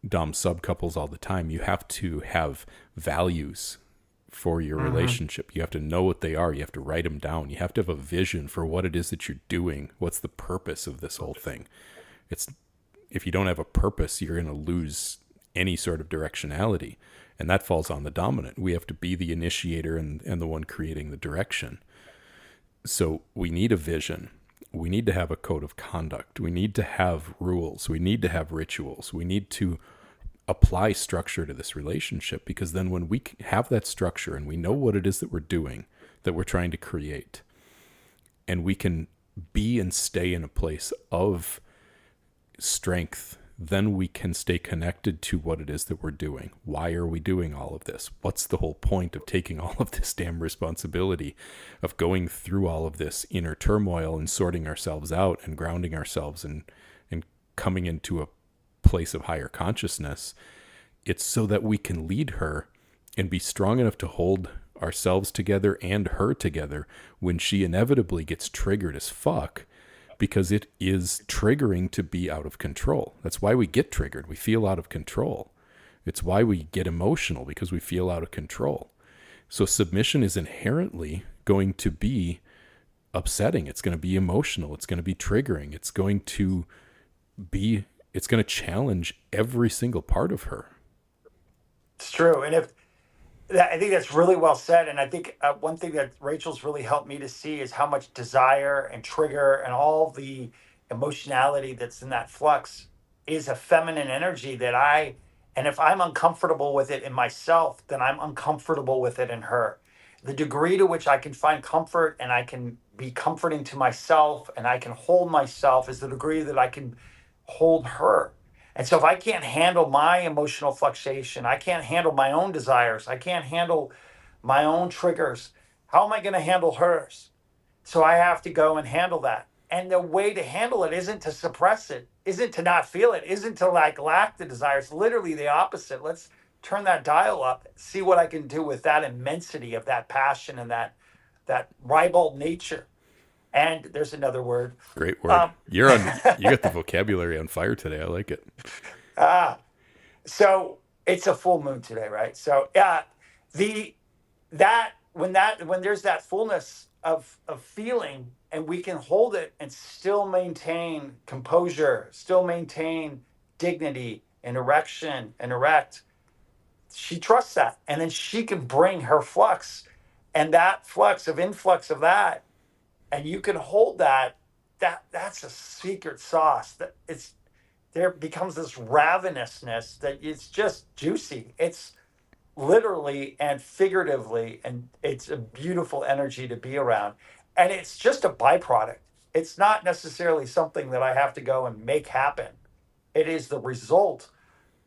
Dom sub couples all the time, you have to have values for your relationship. You have to know what they are. You have to write them down. You have to have a vision for what it is that you're doing. What's the purpose of this whole thing? It's if you don't have a purpose, you're going to lose any sort of directionality. And that falls on the dominant. We have to be the initiator and the one creating the direction. So we need a vision. We need to have a code of conduct. We need to have rules. We need to have rituals. We need to apply structure to this relationship, because then when we have that structure and we know what it is that we're doing, that we're trying to create, and we can be and stay in a place of strength, then we can stay connected to what it is that we're doing. Why are we doing all of this? What's the whole point of taking all of this damn responsibility, of going through all of this inner turmoil and sorting ourselves out and grounding ourselves and coming into a place of higher consciousness? It's so that we can lead her and be strong enough to hold ourselves together and her together when she inevitably gets triggered as fuck, because it is triggering to be out of control. That's why we get triggered. We feel out of control. It's why we get emotional, because we feel out of control. So submission is inherently going to be upsetting. It's going to be emotional. It's going to be triggering. It's going to challenge every single part of her. It's true. And I think that's really well said. And I think one thing that Rachel's really helped me to see is how much desire and trigger and all the emotionality that's in that flux is a feminine energy and if I'm uncomfortable with it in myself, then I'm uncomfortable with it in her. The degree to which I can find comfort and I can be comforting to myself and I can hold myself is the degree that I can hold her. And so if I can't handle my emotional fluctuation, I can't handle my own desires, I can't handle my own triggers, how am I going to handle hers? So I have to go and handle that. And the way to handle it isn't to suppress it, isn't to not feel it, isn't to lack the desires. Literally the opposite. Let's turn that dial up, see what I can do with that immensity of that passion and that ribald nature. And there's another word. Great word. You got the vocabulary on fire today. I like it. So it's a full moon today, right? So when there's that fullness of feeling and we can hold it and still maintain composure, still maintain dignity and erection and erect, she trusts that. And then she can bring her flux and that flux of influx of that, and you can hold that's a secret sauce that there becomes this ravenousness that it's just juicy. It's literally and figuratively, and it's a beautiful energy to be around. And it's just a byproduct. It's not necessarily something that I have to go and make happen. It is the result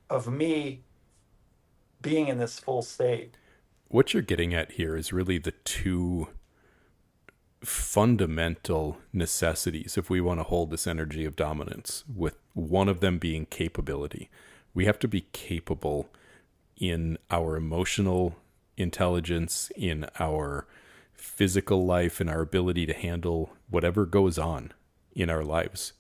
of me being in this full state. What you're getting at here is really the two fundamental necessities if we want to hold this energy of dominance, with one of them being capability. We have to be capable in our emotional intelligence, in our physical life, in our ability to handle whatever goes on in our lives.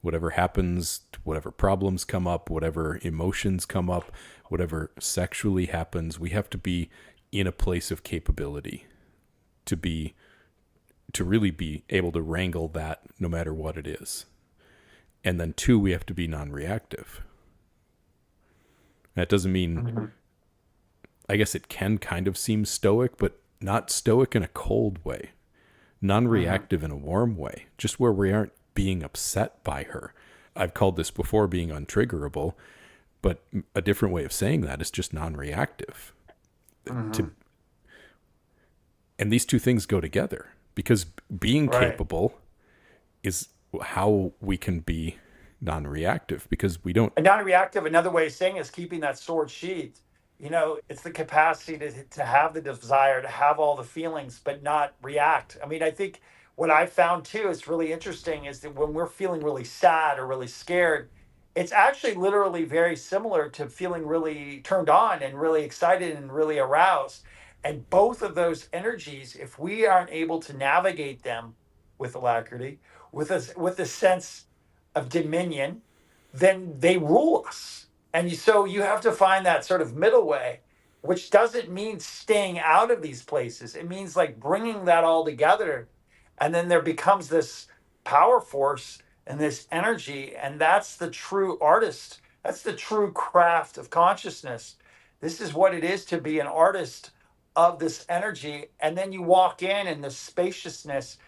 Whatever happens, whatever problems come up, whatever emotions come up, whatever sexually happens, we have to be in a place of capability to be to really be able to wrangle that no matter what it is. And then two, we have to be non-reactive. That doesn't mean, Mhm. I guess it can kind of seem stoic, but not stoic in a cold way, Mhm. non-reactive in a warm way, just where we aren't being upset by her. I've called this before being untriggerable, but a different way of saying that is just non-reactive. To Mhm. And these two things go together because being Right. capable is how we can be non-reactive because we don't. And non-reactive, another way of saying is keeping that sword sheathed. It's the capacity to have the desire, to have all the feelings, but not react. I mean, I think what I found too is really interesting is that when we're feeling really sad or really scared, it's actually literally very similar to feeling really turned on and really excited and really aroused. And both of those energies, if we aren't able to navigate them with alacrity, with a sense of dominion, then they rule us. So you have to find that sort of middle way, which doesn't mean staying out of these places. It means like bringing that all together. And then there becomes this power force and this energy. And that's the true artist. That's the true craft of consciousness. This is what it is to be an artist of this energy. And then you walk in and the spaciousness,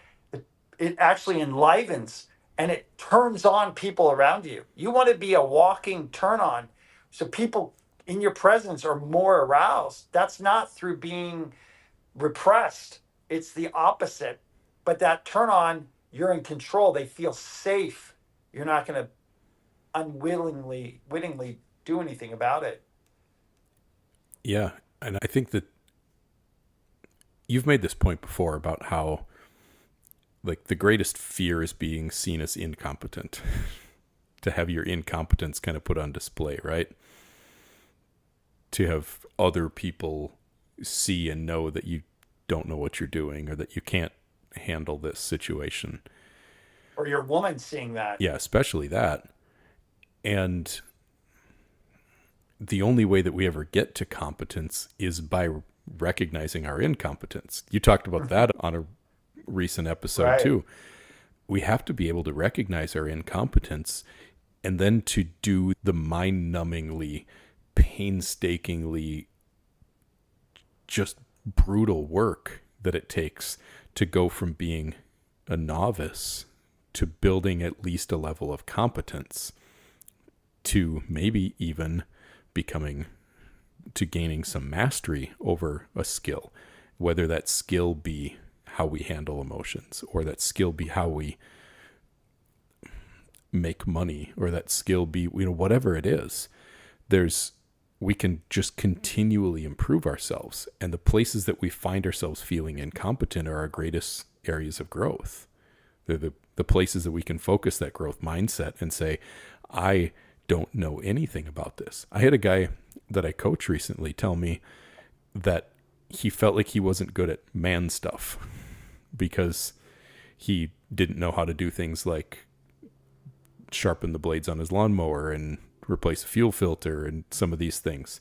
it actually enlivens and it turns on people around you. You want to be a walking turn on. So people in your presence are more aroused. That's not through being repressed, it's the opposite. But that turn on, you're in control. They feel safe. You're not going to wittingly do anything about it. Yeah. And I think that you've made this point before about how, like, the greatest fear is being seen as incompetent, to have your incompetence kind of put on display, right? To have other people see and know that you don't know what you're doing or that you can't handle this situation. Or your woman seeing that. Yeah, especially that. And the only way that we ever get to competence is by recognizing our incompetence. You talked about that on a recent episode Right. too. We have to be able to recognize our incompetence and then to do the mind numbingly, painstakingly, just brutal work that it takes to go from being a novice to building at least a level of competence to maybe even becoming to gaining some mastery over a skill, whether that skill be how we handle emotions or that skill be how we make money or that skill be whatever it is. There's We can just continually improve ourselves, and the places that we find ourselves feeling incompetent are our greatest areas of growth. They're the places that we can focus that growth mindset and say, I don't know anything about this. I had a guy that I coach recently tell me that he felt like he wasn't good at man stuff because he didn't know how to do things like sharpen the blades on his lawnmower and replace a fuel filter and some of these things.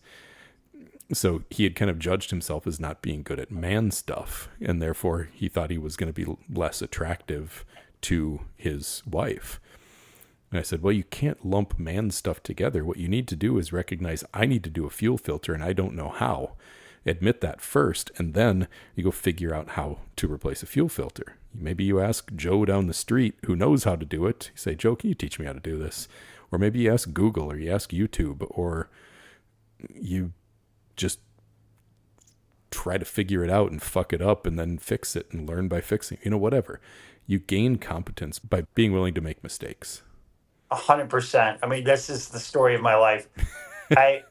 So he had kind of judged himself as not being good at man stuff, and therefore he thought he was going to be less attractive to his wife. And I said, well, you can't lump man stuff together. What you need to do is recognize I need to do a fuel filter and I don't know how. Admit that first, and then you go figure out how to replace a fuel filter. Maybe you ask Joe down the street who knows how to do it. You say, Joe, can you teach me how to do this? Or maybe you ask Google or you ask YouTube, or you just try to figure it out and fuck it up and then fix it and learn by fixing, whatever. You gain competence by being willing to make mistakes. 100%. I mean, this is the story of my life. I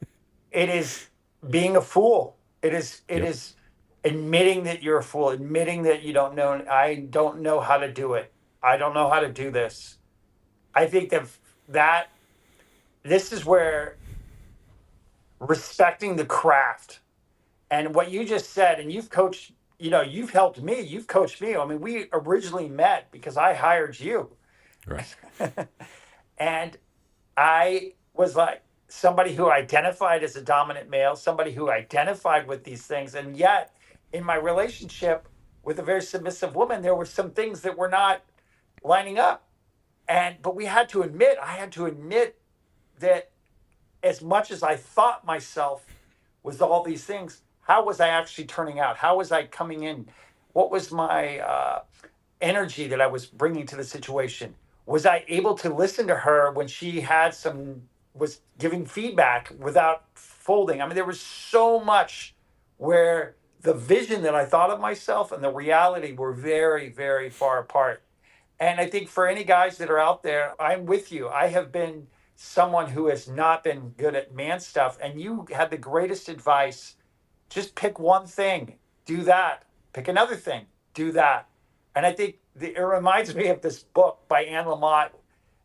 it is being a fool. It Yep. is admitting that you're a fool, admitting that you don't know. I don't know how to do it. I don't know how to do this. I think that this is where respecting the craft and what you just said, and you've coached, you've helped me, you've coached me. I mean, we originally met because I hired you. Right. And I was like somebody who identified as a dominant male, somebody who identified with these things. And yet, in my relationship, with a very submissive woman, there were some things that were not lining up. But I had to admit that as much as I thought myself was all these things, how was I actually turning out? How was I coming in? What was my energy that I was bringing to the situation? Was I able to listen to her when she had was giving feedback without folding? I mean, there was so much where the vision that I thought of myself and the reality were very, very far apart. And I think for any guys that are out there, I'm with you. I have been someone who has not been good at man stuff. And you had the greatest advice. Just pick one thing, do that. Pick another thing, do that. And I think it reminds me of this book by Anne Lamott.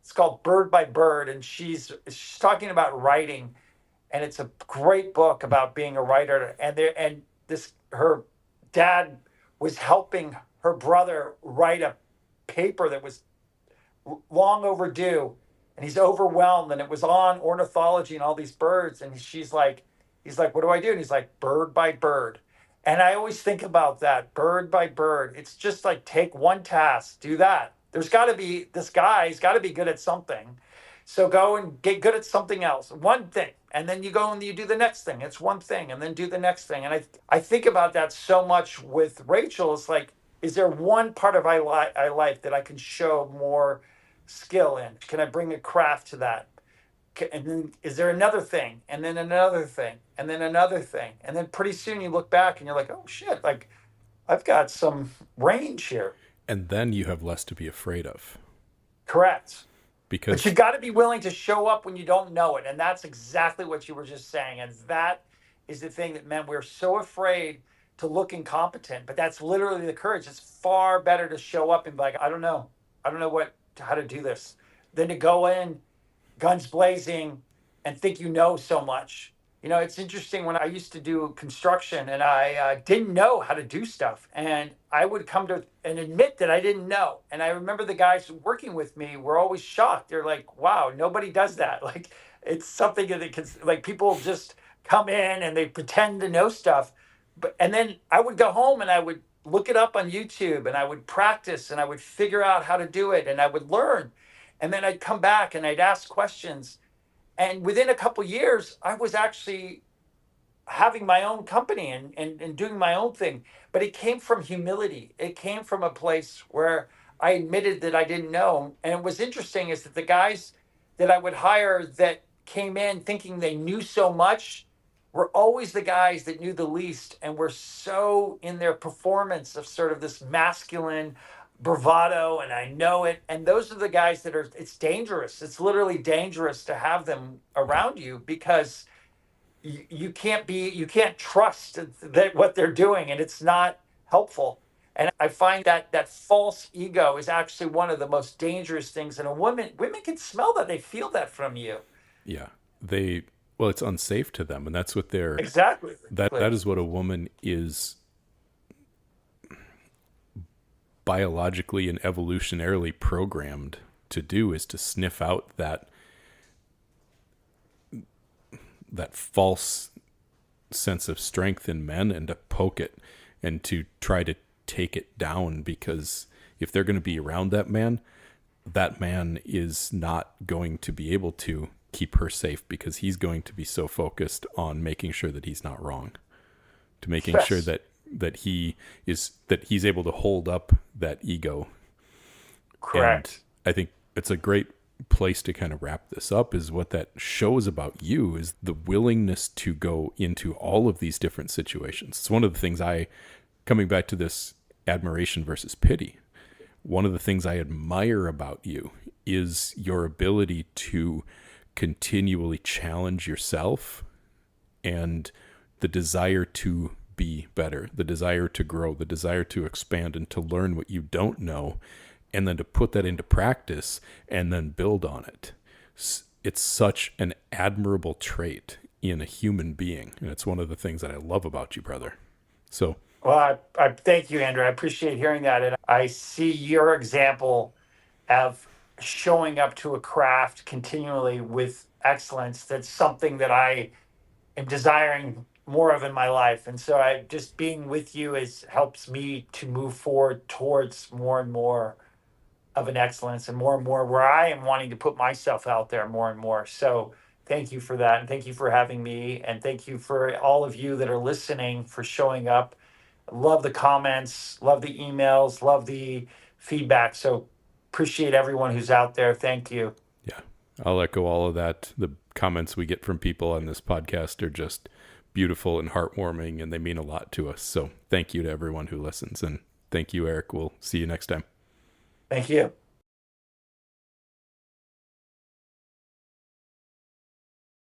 It's called Bird by Bird. And she's talking about writing. And it's a great book about being a writer. And this her dad was helping her brother write a paper that was long overdue, and he's overwhelmed, and it was on ornithology and all these birds, and he's like, what do I do? And he's like, bird by bird. And I always think about that, bird by bird. It's just like, take one task, do that. There's got to be this guy's got to be good at something, so go and get good at something else, one thing, and then you go and you do the next thing. It's one thing, and then do the next thing. And I think about that so much with Rachel. It's like, is there one part of my life that I can show more skill in? Can I bring a craft to that? And then is there another thing? And then another thing? And then another thing? And then pretty soon you look back and you're like, oh shit, like I've got some range here. And then you have less to be afraid of. Correct. But you Because, got to be willing to show up when you don't know it. And that's exactly what you were just saying. And that is the thing that, man, we're so afraid to look incompetent. But that's literally the courage. It's far better to show up and be like, I don't know. I don't know how to do this, than to go in guns blazing and think you know so much. You know, it's interesting when I used to do construction and I didn't know how to do stuff. And I would come to and admit that I didn't know. And I remember the guys working with me were always shocked. They're like, wow, nobody does that. Like, it's something that like people just come in and they pretend to know stuff. And then I would go home and I would look it up on YouTube and I would practice and I would figure out how to do it and I would learn. And then I'd come back and I'd ask questions. And within a couple of years, I was actually having my own company and doing my own thing. But it came from humility. It came from a place where I admitted that I didn't know. And it was interesting is that the guys that I would hire that came in thinking they knew so much were always the guys that knew the least and were so in their performance of sort of this masculine bravado and I know it. And those are the guys that are, it's dangerous. It's literally dangerous to have them yeah, around you because you can't trust that what they're doing and it's not helpful. And I find that that false ego is actually one of the most dangerous things. And women can smell that. They feel that from you. yeah, they, well, it's unsafe to them. And that's what they're, Exactly. that is what a woman is biologically and evolutionarily programmed to do, is to sniff out that false sense of strength in men and to poke it and to try to take it down, because if they're going to be around that man is not going to be able to keep her safe, because he's going to be so focused on making sure that he's not wrong, to making sure Yes. that he's able to hold up that ego. And Correct. I think it's a great place to kind of wrap this up, is what that shows about you is the willingness to go into all of these different situations. It's one of the things coming back to this admiration versus pity, one of the things I admire about you is your ability to continually challenge yourself and the desire to be better, the desire to grow, the desire to expand and to learn what you don't know, and then to put that into practice and then build on it. It's such an admirable trait in a human being. And it's one of the things that I love about you, brother. So, Well, I thank you, Andrew. I appreciate hearing that. And I see your example of showing up to a craft continually with excellence. That's something that I am desiring more of in my life. And so I just being with you is helps me to move forward towards more and more of an excellence and more where I am wanting to put myself out there more and more. So thank you for that. And thank you for having me. And thank you for all of you that are listening for showing up. Love the comments, love the emails, love the feedback. So appreciate everyone who's out there. Thank you. Yeah, I'll echo all of that. The comments we get from people on this podcast are just beautiful and heartwarming, and they mean a lot to us. So thank you to everyone who listens. And thank you, Eric. We'll see you next time. Thank you.